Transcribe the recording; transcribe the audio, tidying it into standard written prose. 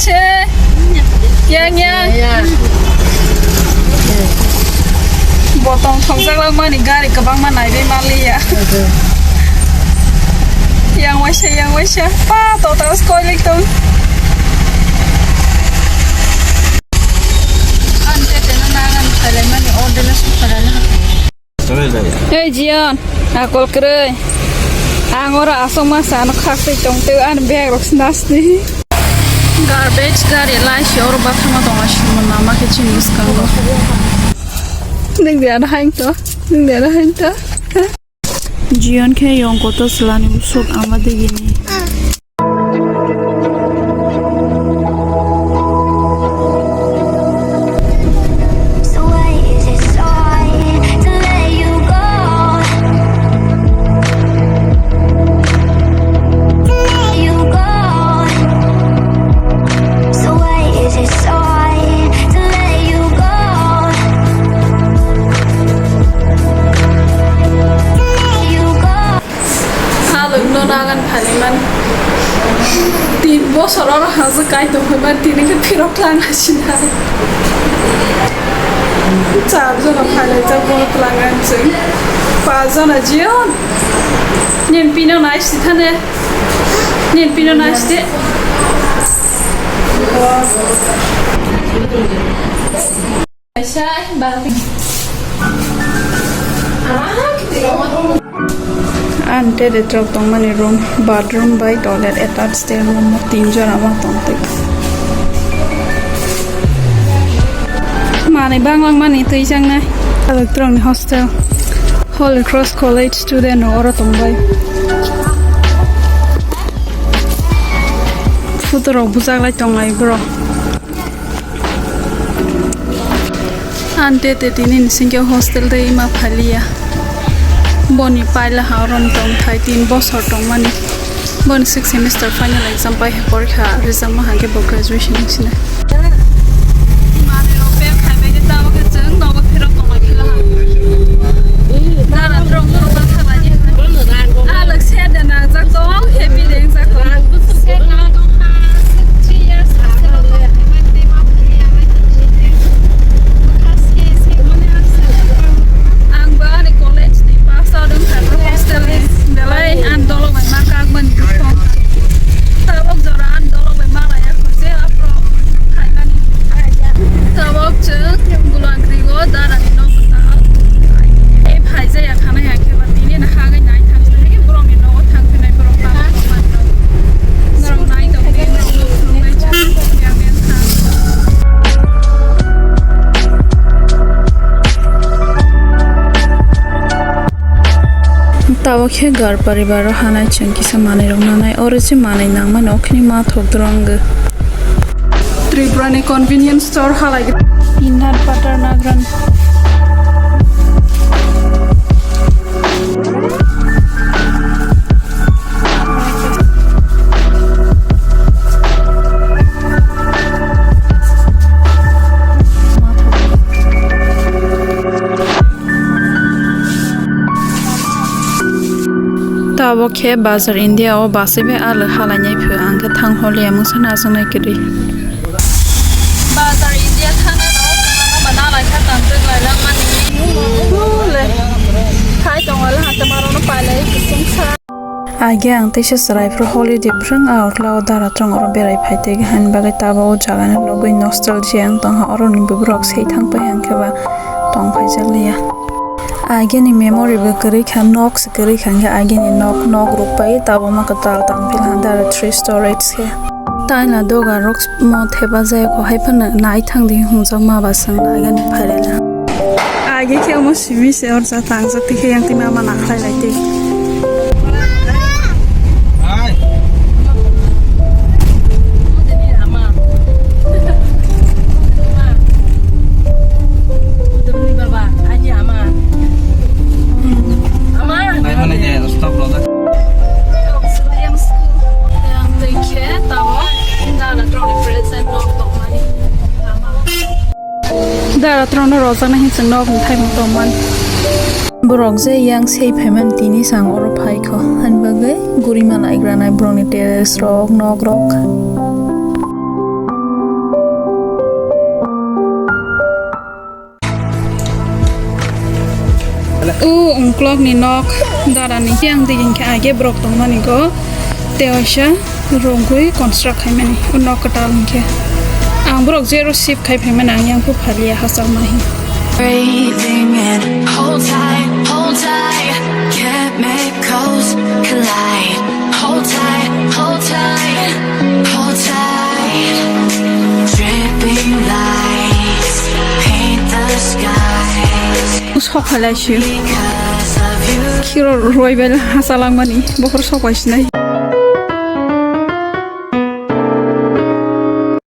xe yang bộ tông không chắc lắm mà đi gari cái băng mà này đi Mali à yang quay xe pa tổ tao coi lịch tung ăn tete nó mang ăn phải lấy mà đi order là súp phải là hey Jian aku kere angora asong masa anak khasi tong tu an bag rok nasty garbage gari lai shor bathama tong ashmo nama ke chinis kango ning dia na hang to Jian ke yong ko to slani musuk amade gini Soror hazır kaydı hemen dini phirok lang aşina. Çarjona paylaşacak bunu langan için. Fazla Jian. Nen pino naşti tane. Nen pino naşti. Aşağı balik. Ante de trok tong mani room bathroom by toilet attached there room 3 jon ama tong te mani banglang mani tui chang nai electronic hostel Holy Cross College student ora tong bai futuro buzak lai tong ai bro ante te tinin singyo hostel de ima phalia Boni paila hauron tong thai 3 bosor tong mani bon 6 semester final exam pai porikha result ma hange bo graduation sine mane ro pe khai be ta wa chang no ba phirok tong ma khila na ra trong ro ba kha ba ni alak se da na za tong happy deng za ko Tawa khe gar paribaro hanai changki sa manai rong nanai orisi manai nangman okhni ma thok drong Triprani convenience store halai peanut butter nagran Tawa khe bazar India o basibe al halanyai phu angka thang holia musana sanai kiri bazar India thana no bana lai kha tam tu lai lang mani le khai tong ala ha tamaro no palai kisum sa age ang tesha sarai pro holiday prang out lao dara trong oro berai phaite ge han bagai tawa o jaga na logoi nostalgia ang tang ha oro ni bubrok sei thang pa hang khaba tong phai jalia आगे नि memory बे करी Khan Knox करी खान के आगे नि knock रुपाई ताबो मा kwtal tam pil handar 3 storage ke taina doga rocks mo theba jai ko haiphan nai thang di hu jang ma ba sang आगे नि pharela आगे के mo simi se or sa tang sa tikhe yang ti ma ma na khlai lai te Dara trono rozak na hinsang nok ni thai mong man borok je yang sei pheman tini sang oro phai kho han bagai guriman aigra nai broni terrace rok nok rok ungklok ni nok darani yang digin ke age brok tong mani go teoisha rongui construct khai mani unok katal ke ang brok zero ship khai phaimana ang yang pu phalia hasal mahi Breathing in, hold tight, chemicals collide. Hold tight, hold tight, hold tight. Dripping lights paint the skies. usok halai shu Because of you. kiro roibel hasalang mani bokhor sokai sinai